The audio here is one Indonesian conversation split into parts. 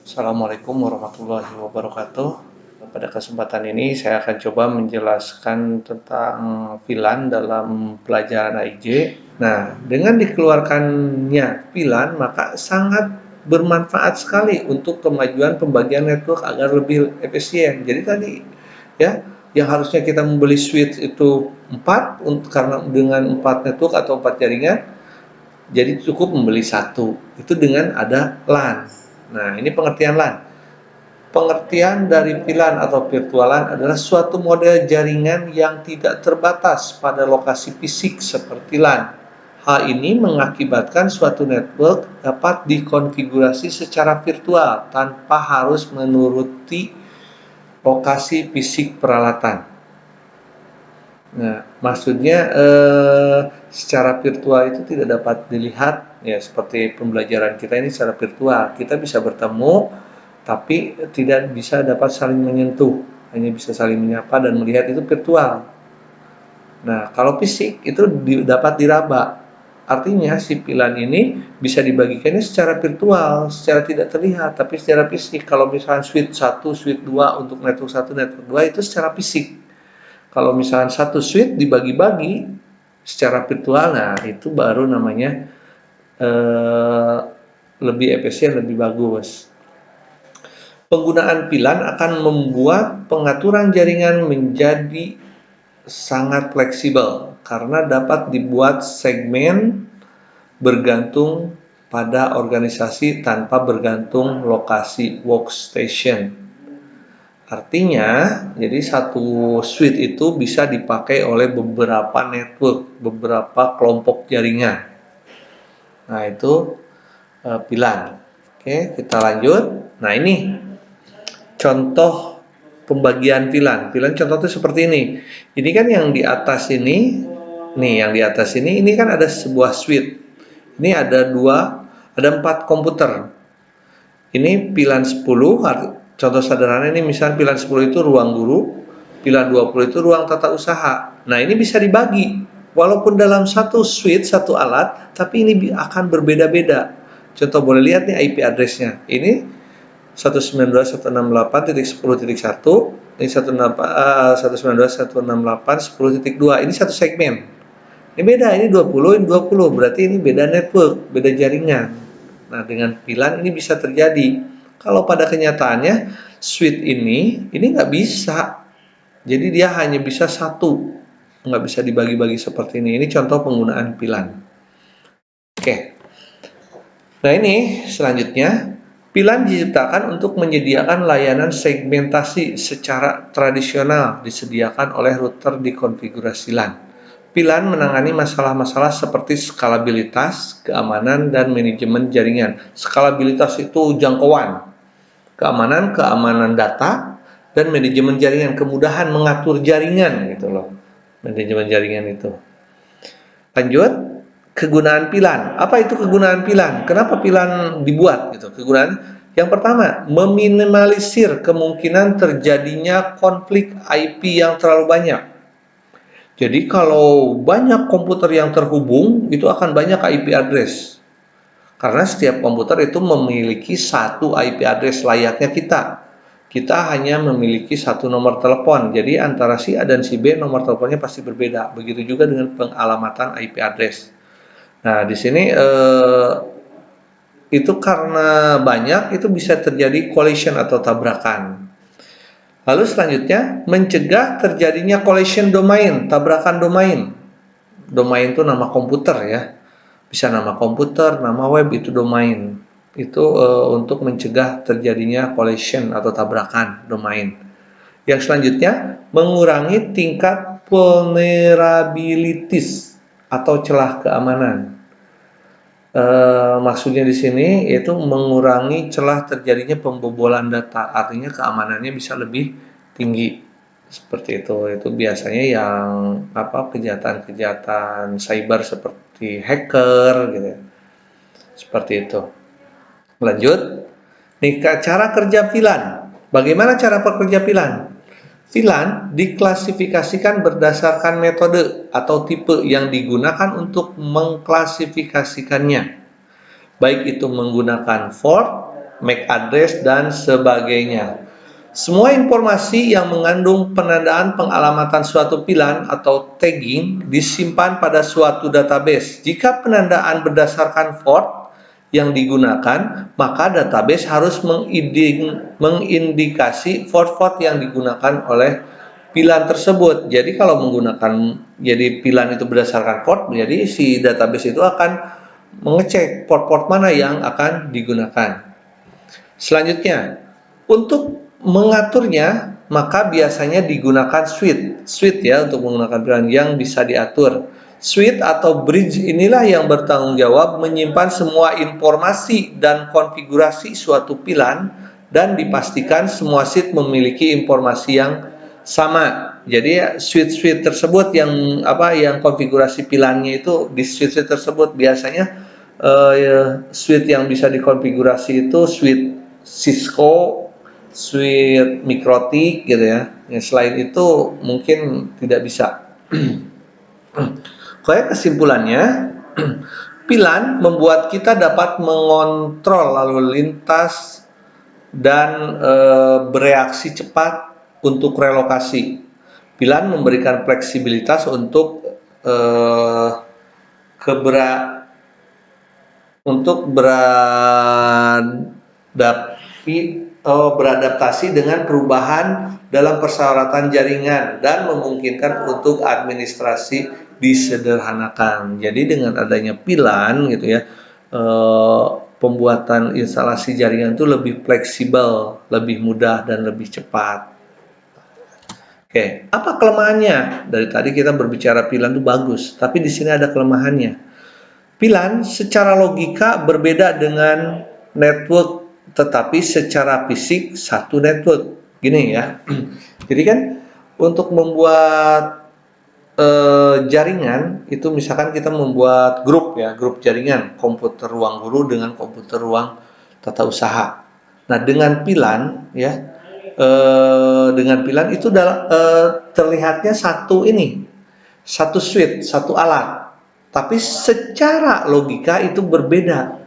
Assalamualaikum warahmatullahi wabarakatuh. Pada kesempatan ini saya akan coba menjelaskan tentang VLAN dalam pelajaran AIJ. Nah, dengan dikeluarkannya VLAN maka sangat bermanfaat sekali untuk kemajuan pembagian network agar lebih efisien. Jadi tadi ya, yang harusnya kita membeli switch itu 4 karena dengan 4 network atau 4 jaringan, jadi cukup membeli satu. Itu dengan ada LAN. Nah, ini pengertian LAN. Pengertian dari VLAN atau virtualan adalah suatu model jaringan yang tidak terbatas pada lokasi fisik seperti LAN. Hal ini mengakibatkan suatu network dapat dikonfigurasi secara virtual tanpa harus menuruti lokasi fisik peralatan. Nah, maksudnya secara virtual itu tidak dapat dilihat ya, seperti pembelajaran kita ini secara virtual. Kita bisa bertemu tapi tidak bisa dapat saling menyentuh, hanya bisa saling menyapa dan melihat, itu virtual. Nah, kalau fisik itu dapat diraba. Artinya si VLAN ini bisa dibagikannya secara virtual, secara tidak terlihat, tapi secara fisik. Kalau misalnya switch 1, switch 2 untuk network 1, network 2 itu secara fisik. Kalau misalnya satu switch dibagi-bagi secara virtual, nah itu baru namanya lebih efisien, lebih bagus. Penggunaan VLAN akan membuat pengaturan jaringan menjadi sangat fleksibel karena dapat dibuat segmen bergantung pada organisasi tanpa bergantung lokasi workstation. Artinya, jadi satu switch itu bisa dipakai oleh beberapa network, beberapa kelompok jaringan. Nah, itu VLAN. Oke, kita lanjut. Nah, ini contoh pembagian VLAN. VLAN contoh itu seperti ini. Ini kan yang di atas ini, nih yang di atas ini kan ada sebuah switch. Ini ada 4 komputer. Ini VLAN 10, contoh sederhana ini misalnya VLAN 10 itu ruang guru, VLAN 20 itu ruang tata usaha. Nah, ini bisa dibagi. Walaupun dalam satu switch, satu alat, tapi ini akan berbeda-beda. Contoh boleh lihat nih IP address-nya. Ini 192.168.10.1, ini 192.168.10.2. Ini satu segmen. Ini beda, ini 20, ini 20. Berarti ini beda network, beda jaringan. Nah, dengan VLAN ini bisa terjadi. Kalau pada kenyataannya switch ini nggak bisa. Jadi dia hanya bisa satu, nggak bisa dibagi-bagi seperti ini. Ini contoh penggunaan VLAN. Oke. Nah, ini selanjutnya, VLAN diciptakan untuk menyediakan layanan segmentasi secara tradisional disediakan oleh router di konfigurasi LAN. VLAN menangani masalah-masalah seperti skalabilitas, keamanan, dan manajemen jaringan. Skalabilitas itu jangkauan, keamanan data, dan manajemen jaringan, kemudahan mengatur jaringan gitu loh. Manajemen jaringan itu. Lanjut, kegunaan VLAN. Apa itu kegunaan VLAN? Kenapa VLAN dibuat gitu? Kegunaan yang pertama, meminimalisir kemungkinan terjadinya konflik IP yang terlalu banyak. Jadi kalau banyak komputer yang terhubung, itu akan banyak IP address. Karena setiap komputer itu memiliki satu IP address layaknya kita. Kita hanya memiliki satu nomor telepon. Jadi antara si A dan si B nomor teleponnya pasti berbeda. Begitu juga dengan pengalamatan IP address. Nah, di sini itu karena banyak, itu bisa terjadi collision atau tabrakan. Lalu selanjutnya, mencegah terjadinya collision domain, tabrakan domain. Domain itu nama komputer ya. Bisa nama komputer, nama web, itu domain. Itu untuk mencegah terjadinya collision atau tabrakan domain. Yang selanjutnya, mengurangi tingkat vulnerabilities atau celah keamanan. Maksudnya di sini yaitu mengurangi celah terjadinya pembobolan data, artinya keamanannya bisa lebih tinggi. Seperti itu biasanya yang kejahatan-kejahatan cyber seperti hacker gitu ya. Seperti itu. Lanjut. Nih, cara kerja VLAN. Bagaimana cara bekerja VLAN? VLAN diklasifikasikan berdasarkan metode atau tipe yang digunakan untuk mengklasifikasikannya. Baik itu menggunakan port, MAC address, dan sebagainya. Semua informasi yang mengandung penandaan pengalamatan suatu VLAN atau tagging disimpan pada suatu database. Jika penandaan berdasarkan port yang digunakan, maka database harus mengindikasi port-port yang digunakan oleh VLAN tersebut. Jadi kalau menggunakan VLAN itu berdasarkan port, jadi si database itu akan mengecek port-port mana yang akan digunakan. Selanjutnya, untuk mengaturnya, maka biasanya digunakan switch ya untuk menggunakan VLAN yang bisa diatur. Switch atau bridge inilah yang bertanggung jawab menyimpan semua informasi dan konfigurasi suatu VLAN dan dipastikan semua switch memiliki informasi yang sama. Jadi switch tersebut yang konfigurasi VLAN-nya itu di switch tersebut biasanya switch yang bisa dikonfigurasi itu switch Cisco, switch Mikrotik gitu ya. Yang selain itu mungkin tidak bisa. Kayak kesimpulannya, VLAN membuat kita dapat mengontrol lalu lintas dan bereaksi cepat untuk relokasi. VLAN memberikan fleksibilitas untuk beradaptasi dengan perubahan dalam persyaratan jaringan dan memungkinkan untuk administrasi disederhanakan. Jadi dengan adanya VLAN gitu ya, pembuatan instalasi jaringan itu lebih fleksibel, lebih mudah dan lebih cepat. Oke, apa kelemahannya? Dari tadi kita berbicara VLAN itu bagus, tapi di sini ada kelemahannya. VLAN secara logika berbeda dengan network, tetapi secara fisik satu network. Gini ya. Jadi kan untuk membuat jaringan itu misalkan kita membuat grup ya, grup jaringan komputer ruang guru dengan komputer ruang tata usaha. Nah, dengan VLAN ya, dengan VLAN itu terlihatnya satu switch, satu alat. Tapi secara logika itu berbeda.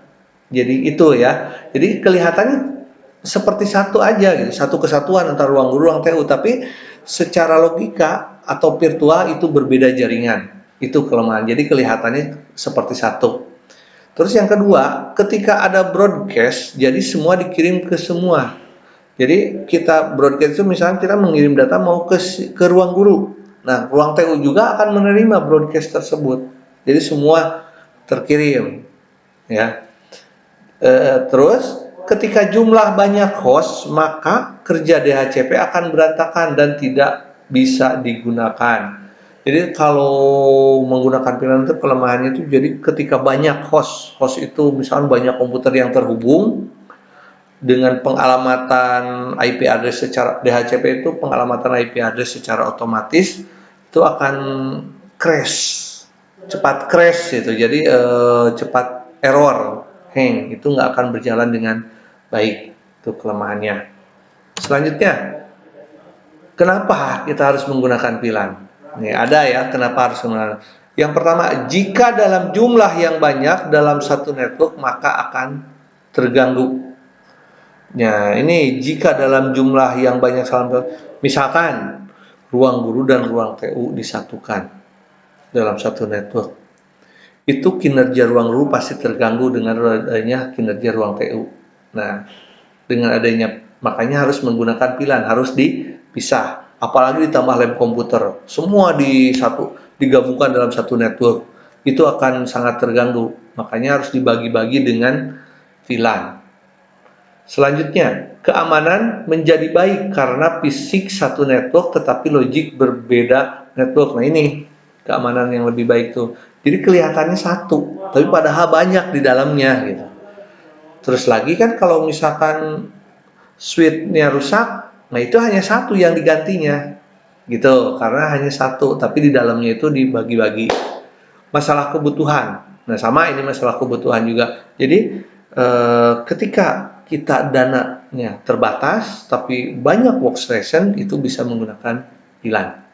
Jadi itu ya. Jadi kelihatannya seperti satu aja gitu, satu kesatuan antara ruang guru ruang TU, tapi secara logika atau virtual itu berbeda jaringan. Itu kelemahan. Jadi kelihatannya seperti satu. Terus yang kedua, ketika ada broadcast, jadi semua dikirim ke semua. Jadi kita broadcast itu misalnya kita mengirim data mau ke ruang guru. Nah, ruang TU juga akan menerima broadcast tersebut. Jadi semua terkirim, ya. Terus ketika jumlah banyak host, maka kerja DHCP akan berantakan dan tidak bisa digunakan. Jadi kalau menggunakan VLAN itu kelemahannya itu jadi ketika banyak host itu misalnya banyak komputer yang terhubung dengan pengalamatan IP address secara DHCP itu pengalamatan IP address secara otomatis itu akan cepat crash gitu. Jadi cepat error, hang, itu nggak akan berjalan dengan baik. Itu kelemahannya. Selanjutnya, kenapa kita harus menggunakan VLAN? Nih ada ya, kenapa harus menggunakan. Yang pertama, jika dalam jumlah yang banyak dalam satu network maka akan terganggu. Nah, ini jika dalam jumlah yang banyak, misalkan ruang guru dan ruang TU disatukan dalam satu network, itu kinerja ruang guru pasti terganggu dengan adanya kinerja ruang TU. Nah, dengan adanya makanya harus menggunakan VLAN, harus dipisah. Apalagi ditambah lab komputer, semua digabungkan dalam satu network, itu akan sangat terganggu. Makanya harus dibagi-bagi dengan VLAN. Selanjutnya, keamanan menjadi baik karena fisik satu network tetapi logik berbeda network. Nah ini keamanan yang lebih baik tuh. Jadi kelihatannya satu, tapi padahal banyak di dalamnya gitu. Terus lagi kan kalau misalkan switch-nya rusak, nah itu hanya satu yang digantinya gitu, karena hanya satu, tapi di dalamnya itu dibagi-bagi. Masalah kebutuhan, nah sama ini masalah kebutuhan juga. Jadi ketika kita dananya terbatas, tapi banyak workstation, itu bisa menggunakan VLAN.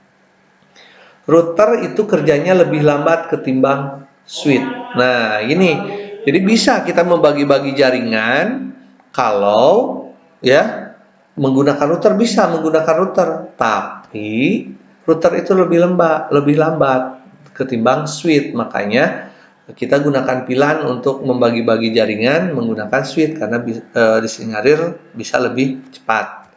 Router itu kerjanya lebih lambat ketimbang switch. Nah ini, jadi bisa kita membagi-bagi jaringan Kalau ya menggunakan router bisa menggunakan router, tapi router itu lebih lambat ketimbang switch. Makanya kita gunakan VLAN untuk membagi-bagi jaringan menggunakan switch karena disinyalir bisa lebih cepat.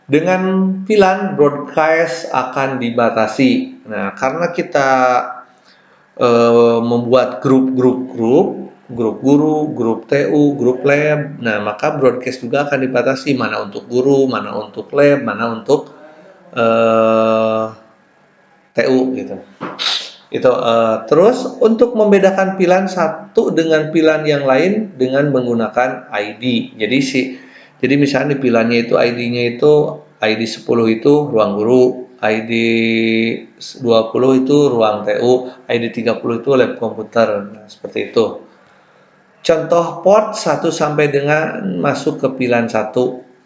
Dengan VLAN broadcast akan dibatasi. Nah, karena kita membuat grup guru, grup TU, grup lab. Nah, maka broadcast juga akan dibatasi mana untuk guru, mana untuk lab, mana untuk TU gitu. Itu terus untuk membedakan VLAN satu dengan VLAN yang lain dengan menggunakan ID. Jadi misalnya di VLAN-nya itu ID-nya itu ID 10 itu ruang guru, ID 20 itu ruang TU, ID 30 itu lab komputer. Nah, seperti itu. Contoh port 1 sampai dengan masuk ke VLAN 1.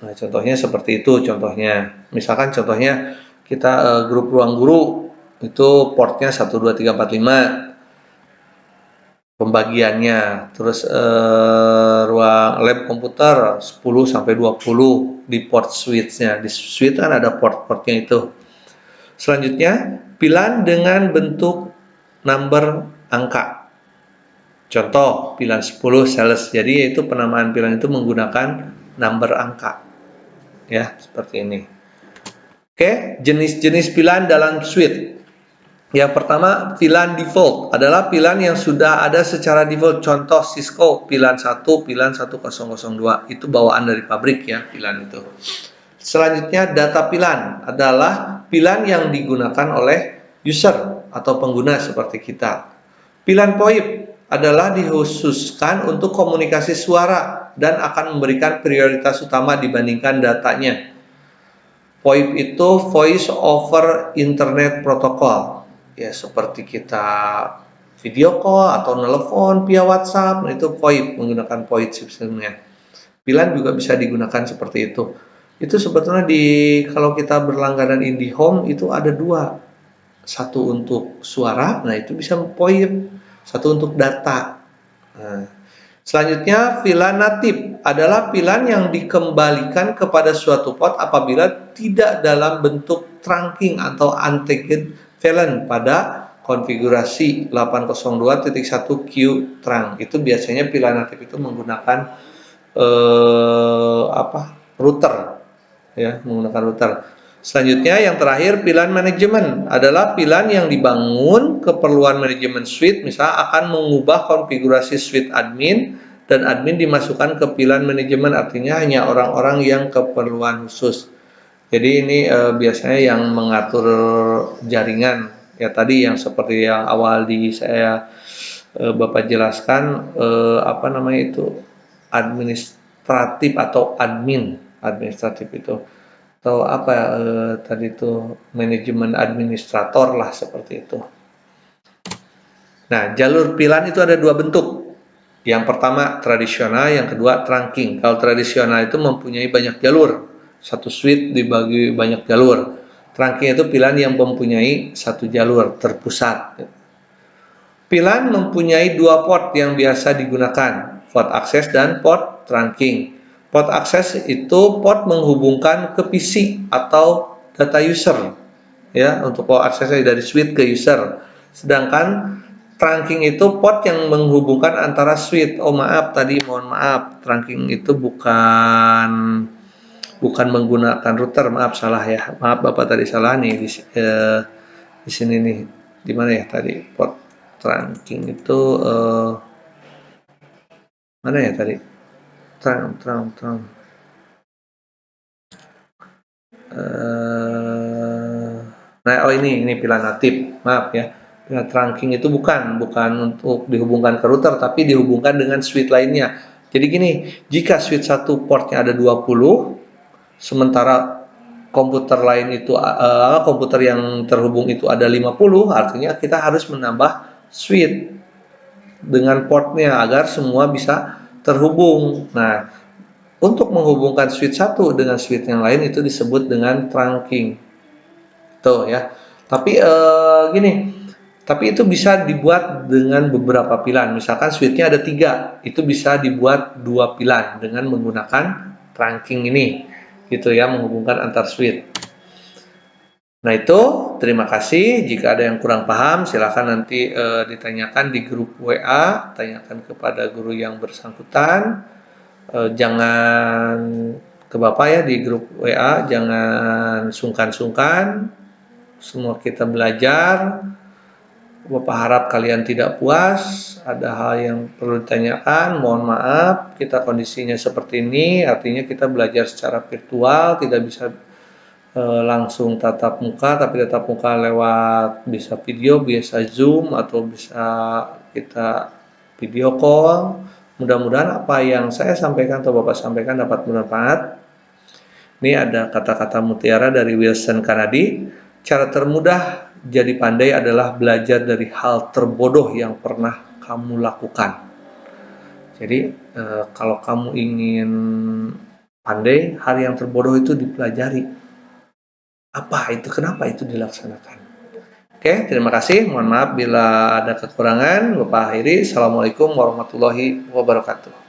Nah, contohnya seperti itu contohnya. Misalkan contohnya kita grup ruang guru itu portnya 1 2 3 4 5 pembagiannya. Terus ruang lab komputer 10 sampai 20 di port switch-nya. Di switch kan ada port-portnya itu. Selanjutnya, VLAN dengan bentuk number angka. Contoh, VLAN 10 sales. Jadi yaitu penamaan VLAN itu menggunakan number angka. Ya, seperti ini. Oke, jenis-jenis VLAN dalam switch. Yang pertama, VLAN default adalah VLAN yang sudah ada secara default. Contoh Cisco VLAN 1, VLAN 1002. Itu bawaan dari pabrik ya, VLAN itu. Selanjutnya, data VLAN adalah VLAN yang digunakan oleh user atau pengguna seperti kita. VLAN VoIP adalah dikhususkan untuk komunikasi suara dan akan memberikan prioritas utama dibandingkan datanya. VoIP itu Voice over Internet Protocol. Ya, seperti kita video call atau nelpon via WhatsApp, itu VoIP, menggunakan VoIP sistemnya. VLAN juga bisa digunakan seperti itu. Itu sebetulnya kalau kita berlangganan IndiHome itu ada dua. Satu untuk suara, nah itu bisa VoIP. Satu untuk data. Nah, selanjutnya, VLAN natif adalah VLAN yang dikembalikan kepada suatu port apabila tidak dalam bentuk trunking atau untagged VLAN pada konfigurasi 802.1q trunk. Itu biasanya VLAN natif itu menggunakan router, ya, menggunakan router. Selanjutnya yang terakhir, VLAN manajemen adalah VLAN yang dibangun keperluan manajemen switch, misal akan mengubah konfigurasi switch admin dan admin dimasukkan ke VLAN manajemen, artinya hanya orang-orang yang keperluan khusus. Jadi ini biasanya yang mengatur jaringan ya, tadi yang seperti yang awal saya Bapak jelaskan apa namanya itu administratif atau administratif itu, atau apa tadi itu manajemen administrator lah seperti itu. Nah, jalur VLAN itu ada dua bentuk. Yang pertama tradisional, yang kedua trunking. Kalau tradisional itu mempunyai banyak jalur, satu switch dibagi banyak jalur. Trunking itu VLAN yang mempunyai satu jalur terpusat. VLAN mempunyai dua port yang biasa digunakan, port akses dan port trunking. Port akses itu port menghubungkan ke PC atau data user, ya, untuk port aksesnya dari switch ke user. Sedangkan trunking itu port yang menghubungkan antara switch. Oh maaf, tadi mohon maaf, trunking itu bukan menggunakan router, maaf salah ya, maaf Bapak tadi salah nih di sini nih, di mana ya tadi port trunking itu mana ya tadi? Nah, oh ini VLAN natif, maaf ya. VLAN trunking itu bukan untuk dihubungkan ke router, tapi dihubungkan dengan switch lainnya. Jadi gini, jika switch satu portnya ada 20, sementara komputer lain itu komputer yang terhubung itu ada 50, artinya kita harus menambah switch dengan portnya agar semua bisa terhubung. Nah, untuk menghubungkan switch satu dengan switch yang lain itu disebut dengan trunking. Tuh ya. Tapi gini, Tapi itu bisa dibuat dengan beberapa pilan. Misalkan switch-nya ada 3, itu bisa dibuat 2 pilan dengan menggunakan trunking ini, gitu ya, menghubungkan antar switch. Nah itu, terima kasih. Jika ada yang kurang paham, silakan nanti ditanyakan di grup WA, tanyakan kepada guru yang bersangkutan. Jangan ke Bapak ya di grup WA, jangan sungkan-sungkan. Semua kita belajar. Bapak harap kalian tidak puas, ada hal yang perlu ditanyakan, mohon maaf, kita kondisinya seperti ini, artinya kita belajar secara virtual, tidak bisa langsung tatap muka, tapi tatap muka lewat bisa video, bisa Zoom, atau bisa kita video call. Mudah-mudahan apa yang saya sampaikan atau Bapak sampaikan dapat bermanfaat. Ini ada kata-kata mutiara dari Wilson Kennedy. Cara termudah jadi pandai adalah belajar dari hal terbodoh yang pernah kamu lakukan. Jadi kalau kamu ingin pandai, hal yang terbodoh itu dipelajari. Apa itu? Kenapa itu dilaksanakan? Oke, terima kasih. Mohon maaf bila ada kekurangan. Bapak akhiri. Assalamualaikum warahmatullahi wabarakatuh.